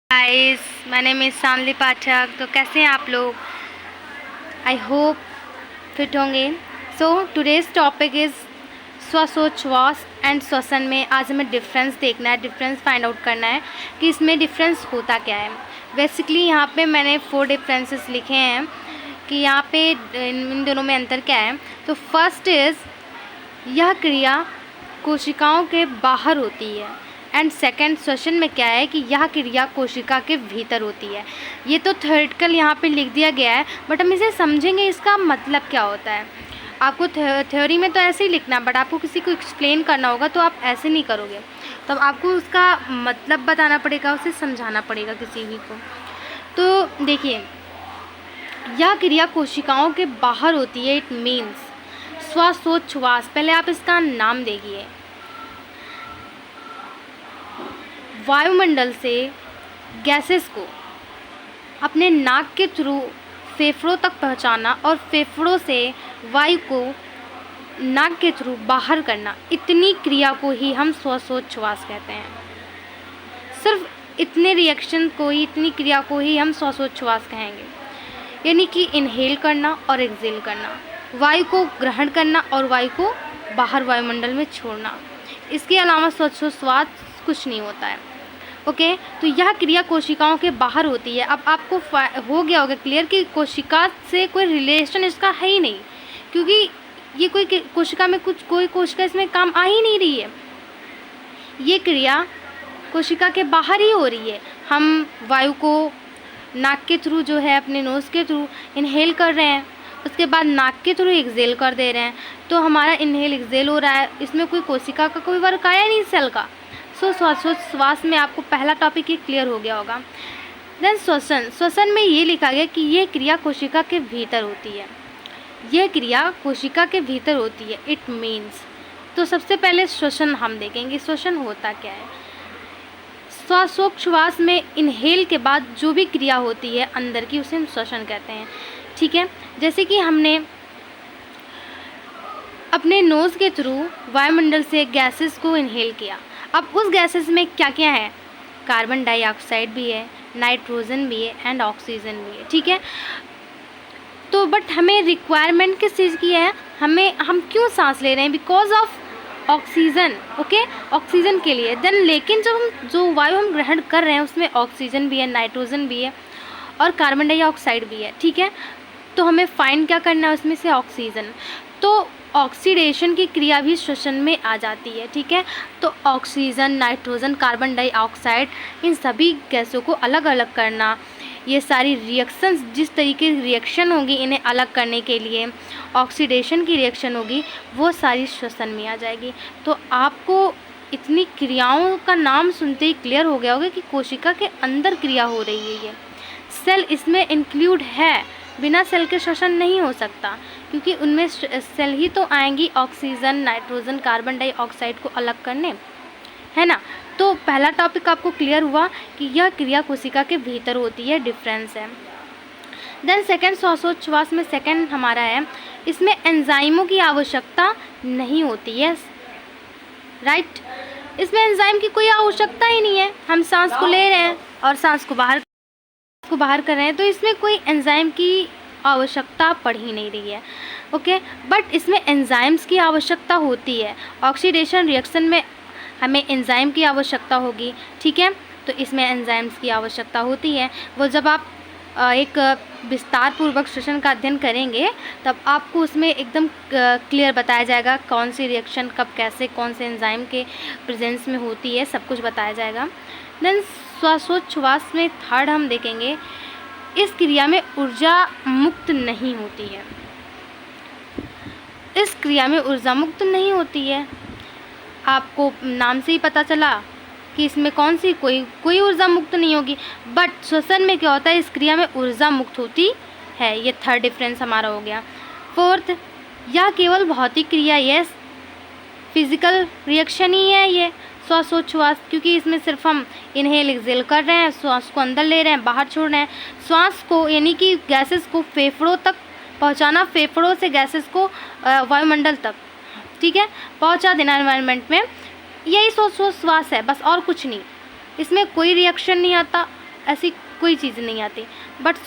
Guys, my name is Shanli Pathak. तो कैसे हैं आप लोग? आई होप फिट होंगे। सो टुडेज़ टॉपिक इज़ श्वासोच्छ्वास एंड श्वसन में आज हमें डिफरेंस देखना है, डिफरेंस फाइंड आउट करना है कि इसमें डिफरेंस होता क्या है। बेसिकली यहाँ पे मैंने 4 डिफरेंसेस लिखे हैं कि यहाँ पे इन दोनों में अंतर क्या है। तो फर्स्ट इज़ यह क्रिया कोशिकाओं के बाहर होती है एंड सेकेंड श्वसन में क्या है कि यह क्रिया कोशिका के भीतर होती है। ये तो थ्योरेटिकल यहाँ पे लिख दिया गया है, बट हम इसे समझेंगे इसका मतलब क्या होता है। आपको थ्योरी में तो ऐसे ही लिखना है, बट आपको किसी को एक्सप्लेन करना होगा तो आप ऐसे नहीं करोगे। तो आपको उसका मतलब बताना पड़ेगा, उसे समझाना पड़ेगा किसी भी को। तो देखिए, यह क्रिया कोशिकाओं के बाहर होती है। इट मीन्स श्वासोच्छ्वास, पहले आप इसका नाम देखिए। वायुमंडल से गैसेस को अपने नाक के थ्रू फेफड़ों तक पहुंचाना और फेफड़ों से वायु को नाक के थ्रू बाहर करना, इतनी क्रिया को ही हम श्वासोच्छ्वास कहते हैं। सिर्फ इतने रिएक्शन को ही, इतनी क्रिया को ही हम श्वासोच्छ्वास कहेंगे। यानी कि इनहेल करना और एक्सहेल करना, वायु को ग्रहण करना और वायु को बाहर वायुमंडल में छोड़ना। इसके अलावा श्वासोच्छ्वास कुछ नहीं होता है। ओके, तो यह क्रिया कोशिकाओं के बाहर होती है। अब आपको हो गया होगा क्लियर कि कोशिका से कोई रिलेशन इसका है ही नहीं, क्योंकि ये कोई कोशिका में कोई कोशिका इसमें काम आ ही नहीं रही है। ये क्रिया कोशिका के बाहर ही हो रही है। हम वायु को नाक के थ्रू जो है अपने नोज़ के थ्रू इनहेल कर रहे हैं, उसके बाद नाक के थ्रू एक्सहेल कर दे रहे हैं। तो हमारा इनहेल एक्सहेल हो रहा है, इसमें कोई कोशिका का कोई वर्क आया नहीं सेल का। सो श्वासोच्छ्वास में आपको पहला टॉपिक ही क्लियर हो गया होगा। देन श्वसन में ये लिखा गया कि यह क्रिया कोशिका के भीतर होती है। यह क्रिया कोशिका के भीतर होती है। इट मीन्स, तो सबसे पहले श्वसन हम देखेंगे, श्वसन होता क्या है। श्वासोच्छ्वास में इनहेल के बाद जो भी क्रिया होती है अंदर की, उसे हम श्वसन कहते हैं। ठीक है, जैसे कि हमने अपने नोज़ के थ्रू वायुमंडल से गैसेस को इनहेल किया। अब उस गैसेस में क्या क्या है? कार्बन डाइऑक्साइड भी है, नाइट्रोजन भी है एंड ऑक्सीजन भी है। ठीक है, तो बट हमें रिक्वायरमेंट किस चीज़ की है? हम क्यों सांस ले रहे हैं? Because of oxygen. Okay, oxygen के लिए। देन लेकिन जो वायु हम ग्रहण कर रहे हैं उसमें ऑक्सीजन भी है, नाइट्रोजन भी है और कार्बन डाइऑक्साइड भी है। ठीक है, तो हमें फाइंड क्या करना है उसमें से? ऑक्सीजन। तो ऑक्सीडेशन की क्रिया भी श्वसन में आ जाती है। ठीक है, तो ऑक्सीजन, नाइट्रोजन, कार्बन डाइऑक्साइड, इन सभी गैसों को अलग अलग करना, ये सारी रिएक्शंस, जिस तरीके की रिएक्शन होगी इन्हें अलग करने के लिए ऑक्सीडेशन की रिएक्शन होगी, वो सारी श्वसन में आ जाएगी। तो आपको इतनी क्रियाओं का नाम सुनते ही क्लियर हो गया होगा कि कोशिका के अंदर क्रिया हो रही है। ये सेल इसमें इंक्लूड है, बिना सेल के श्वसन नहीं हो सकता, क्योंकि उनमें सेल ही तो आएंगी ऑक्सीजन, नाइट्रोजन, कार्बन डाइऑक्साइड को अलग करने, है ना। तो पहला टॉपिक आपको क्लियर हुआ कि यह क्रिया कोशिका के भीतर होती है, डिफरेंस है। देन सेकेंड, श्वासोच्छ्वास में सेकेंड हमारा है, इसमें एंजाइमों की आवश्यकता नहीं होती है। राइट, इसमें एंजाइम की कोई आवश्यकता ही नहीं है। हम सांस को ले रहे हैं और सांस को बाहर कर रहे हैं, तो इसमें कोई एंजाइम की आवश्यकता पड़ ही नहीं रही है। ओके, बट इसमें एंजाइम्स की आवश्यकता होती है। ऑक्सीडेशन रिएक्शन में हमें एंजाइम की आवश्यकता होगी। ठीक है, तो इसमें एंजाइम्स की आवश्यकता होती है। वो जब आप एक विस्तार पूर्वक श्वसन का अध्ययन करेंगे तब आपको उसमें एकदम क्लियर बताया जाएगा कौन सी रिएक्शन कब कैसे कौन से एंजाइम के प्रेजेंस में होती है, सब कुछ बताया जाएगा। देन श्वासोच्छ्वास में थर्ड हम देखेंगे, इस क्रिया में ऊर्जा मुक्त नहीं होती है। इस क्रिया में ऊर्जा मुक्त नहीं होती है। आपको नाम से ही पता चला कि इसमें कौन सी कोई ऊर्जा मुक्त नहीं होगी। बट श्वसन में क्या होता है? इस क्रिया में ऊर्जा मुक्त होती है। ये थर्ड डिफरेंस हमारा हो गया। फोर्थ, यह केवल भौतिक क्रिया, यस फिजिकल रिएक्शन ही है ये श्वासोच्छ्वास, क्योंकि इसमें सिर्फ हम इनहेल एक्सहेल कर रहे हैं, श्वास को अंदर ले रहे हैं, बाहर छोड़ रहे हैं। श्वास को यानी कि गैसेस को फेफड़ों तक पहुंचाना, फेफड़ों से गैसेस को वायुमंडल तक, ठीक है, पहुंचा देना एनवायरनमेंट में, यही श्वास है, बस और कुछ नहीं। इसमें कोई रिएक्शन नहीं आता, ऐसी कोई चीज़ नहीं आती। बट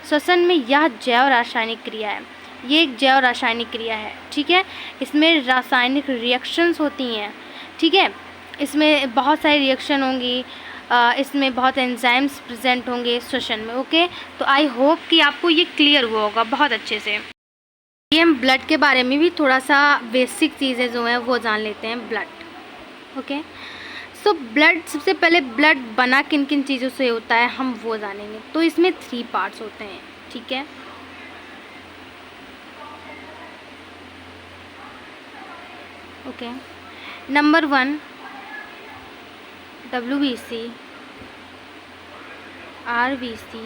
श्वसन में यह जैव रासायनिक क्रिया है, ये एक जैव रासायनिक क्रिया है, ठीक है। इसमें रासायनिक रिएक्शंस होती हैं, ठीक है। इसमें बहुत सारी रिएक्शन होंगी, इसमें बहुत एंजाइम्स प्रेजेंट होंगे श्वसन में, ओके। तो आई होप कि आपको ये क्लियर हुआ होगा बहुत अच्छे से। ये हम ब्लड के बारे में भी थोड़ा सा बेसिक चीज़ें जो हैं वो जान लेते हैं, ब्लड, ओके। सो ब्लड, सबसे पहले ब्लड बना किन किन चीज़ों से होता है हम वो जानेंगे। तो इसमें 3 पार्ट्स होते हैं, ठीक है। Okay, number 1 WBC, RBC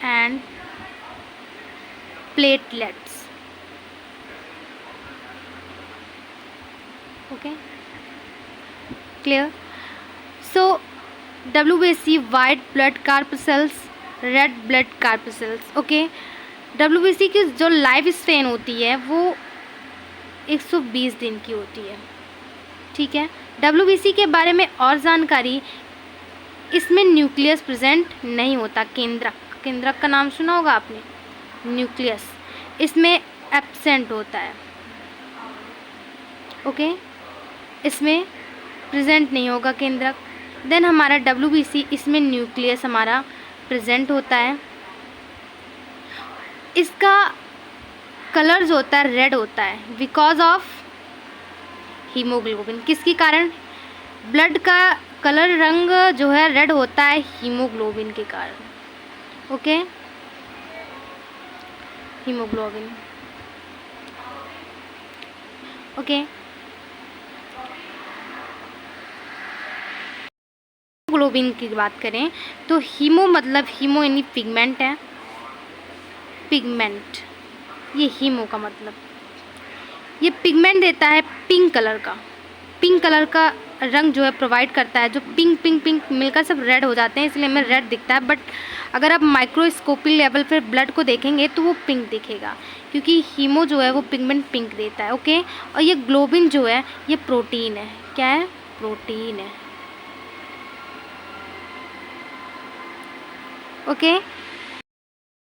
and platelets, okay, clear. So WBC white blood corpuscles, red blood corpuscles, okay. WBC की जो लाइफ स्पैन होती है वो 120 दिन की होती है, ठीक है। WBC के बारे में और जानकारी, इसमें न्यूक्लियस प्रेजेंट नहीं होता, केंद्रक का नाम सुना होगा आपने, न्यूक्लियस इसमें एब्सेंट होता है, ओके। इसमें प्रेजेंट नहीं होगा केंद्रक। देन हमारा WBC, इसमें न्यूक्लियस हमारा प्रेजेंट होता है। इसका कलर जो होता है रेड होता है बिकॉज ऑफ हीमोग्लोबिन। किसके कारण ब्लड का कलर रंग जो है रेड होता है? हीमोग्लोबिन के कारण, ओके। Haemoglobin, okay. हीमोग्लोबिन की बात करें तो हीमो मतलब हीमो यानी पिगमेंट है, पिगमेंट, ये हीमो का मतलब, ये पिगमेंट देता है पिंक कलर का, पिंक कलर का रंग जो है प्रोवाइड करता है। जो पिंक पिंक पिंक मिलकर सब रेड हो जाते हैं, इसलिए हमें रेड दिखता है। बट अगर आप माइक्रोस्कोपी लेवल पर ब्लड को देखेंगे तो वो पिंक दिखेगा, क्योंकि हीमो जो है वो पिगमेंट पिंक देता है, ओके। और ये ग्लोबिन जो है ये प्रोटीन है, क्या है? प्रोटीन है, ओके।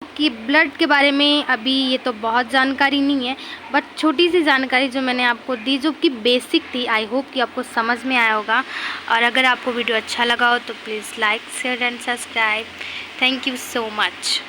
कि ब्लड के बारे में अभी ये तो बहुत जानकारी नहीं है, बट छोटी सी जानकारी जो मैंने आपको दी जो कि बेसिक थी, आई होप कि आपको समझ में आया होगा। और अगर आपको वीडियो अच्छा लगा हो तो please like share and subscribe. Thank you so much.